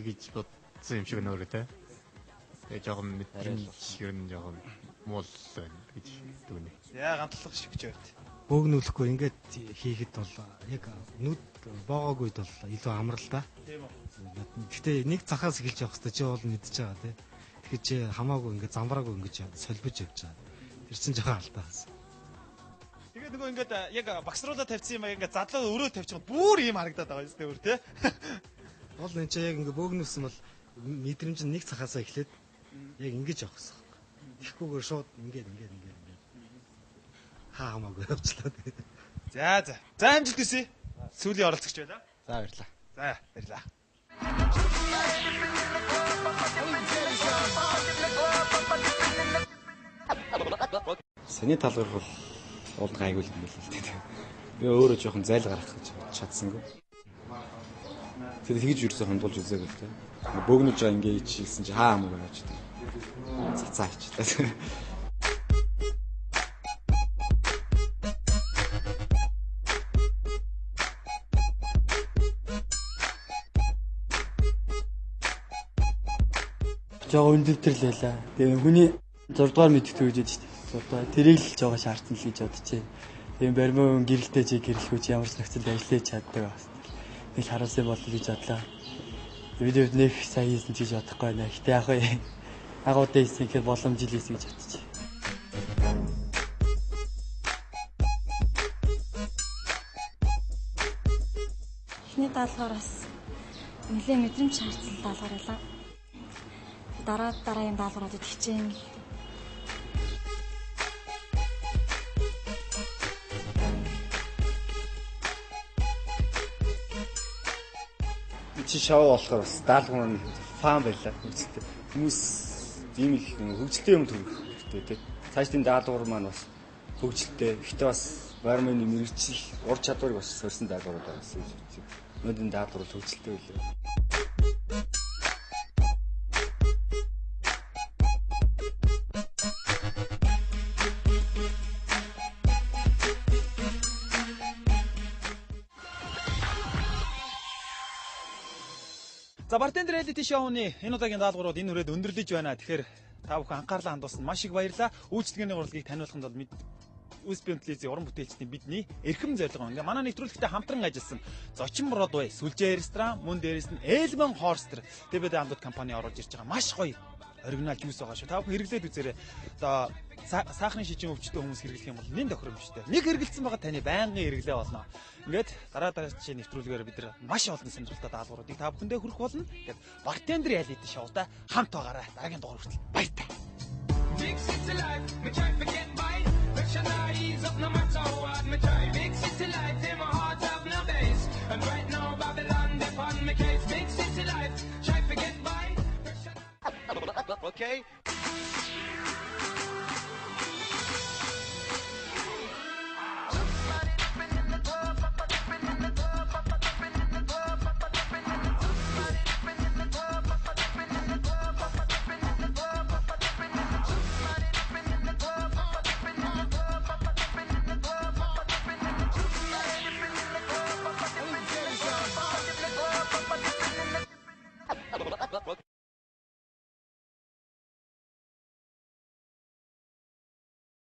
гэж бодсон юм шиг нөр тэ. Тэгээ жоохон мэдрэмж нь жоохон муу байна гэж дүгнэ. Яа гантлах шиг ч байт. Бөөгнүүлэхгүй ингээд хийхэд бол яг нүд боогоогүйд бол илүү амар л да. Тийм үү. Гэхдээ нэг цахаас эхэлж явах хэрэгтэй чи бол мэдчихэж байгаа тий. Тэгэхээр чи хамаагүй ингээд замбраагүй ингэж солбож явж байгаа. Тэр чинь жоохон алдаа байсан. Тэгээд нөгөө ингээд яг багсруулаа тавьсан юм ингээд задлаа өрөө тавьчихсан бүр ийм харагдаад байгаа юм зү тий. Бол энэ чи яг ингээд бөөгнүүлсэн бол мэдрэмж нь нэг цахаасаа эхлээд яг ингэж явах гэсэн. Тэгэхгүйгээр шууд ингээд хаа хамаагүй явчлаа. За амжилт хүсье. Сүүлийн оролцогч байна. За баярлаа. За баярлаа. Саний талбар бол уулын айгуул юм л л дээ. Би өөрөө жоохон зайл гарах гэж чадсангүй. Тэгээд тэгж юусэн хандуулж үзээгүй л дээ. Бөөгнөж байгаа ингээ ичсэн чи хаа амгүй байж дээ. Цацаа ичлээ. Жоо өндөвтөл байлаа. Тэгээ хүний 6 дугаар мэддэг үжиж штэ. 6 дугаар тэрийг л жоо шаардсан л гэж бодчихъя. Тэгээ баримын гэрэлтэй чи гэрэлхүүч ямар ч нөхцөлд ажиллаж чаддаг бас. Нэг харуулсан болов гэж бодлоо. Видеод нэг сайн хийсэн ч гэж бодохгүй байна. Гэтэ яг агуудаа хийсэн гэхэд боломжтой хийсэн гэж бодчих. Эхний даалгавар бас нэлээд мэдрэмж шаардсан даалгавар байлаа. Дараагийн даалгавруудад хичээн. Чи шоу болохоор бас даалгавар нь фан байлаа. Хүмүүс ийм их хөгжилтэй юм төрөх хэрэгтэй тийм. Цааш тийм даалгавар маань бас хөгжилтэй. Гэхдээ бас баримын мэрэгжил ур чадварыг бас сорьсон даалгаврууд байсан. Өнөөдрийн даалгавар хөгжилтэй байлаа. За Бартендер Reality Show-ны энэ удаагийн даалгаврууд энэ үрээд өндөрлөж байна. Тэгэхээр та бүхэн анхаарлаа хандуулсан маш их баярлалаа. Үйлчлэгээний урлагийг таниулахын тулд USB телевизийн уран бүтээлчдийн бидний эрхэм зорилго ингээ манай нэвтрүүлэгтээ хамтран ажилласан Зочин Бродвей, Сүлжээ ресторан, мөн дээрээс нь Элман Хорстер ТБД хамтд компани оруулж ирж байгаа маш гоё оригинал жуус байгаа шүү. Та бүхэн хэрэглээд үзээрэй. Одоо сахарын шижин өвчтөе хүмүүс хэрэглэх юм бол нэн тохиромжтой. Нэг хэрэглэсэн байгаа таны байнгын хэрэглээ болно. Ингээд дараагийн нэвтрүүлгээр бид нар маш олон сонирхолтой даалгавруудыг та бүхэндээ хүргэх болно. Тэгээд Бартендер Reality Show-да хамт байгаарай. Дараагийн дугаар хүртэл баяртай. Okay.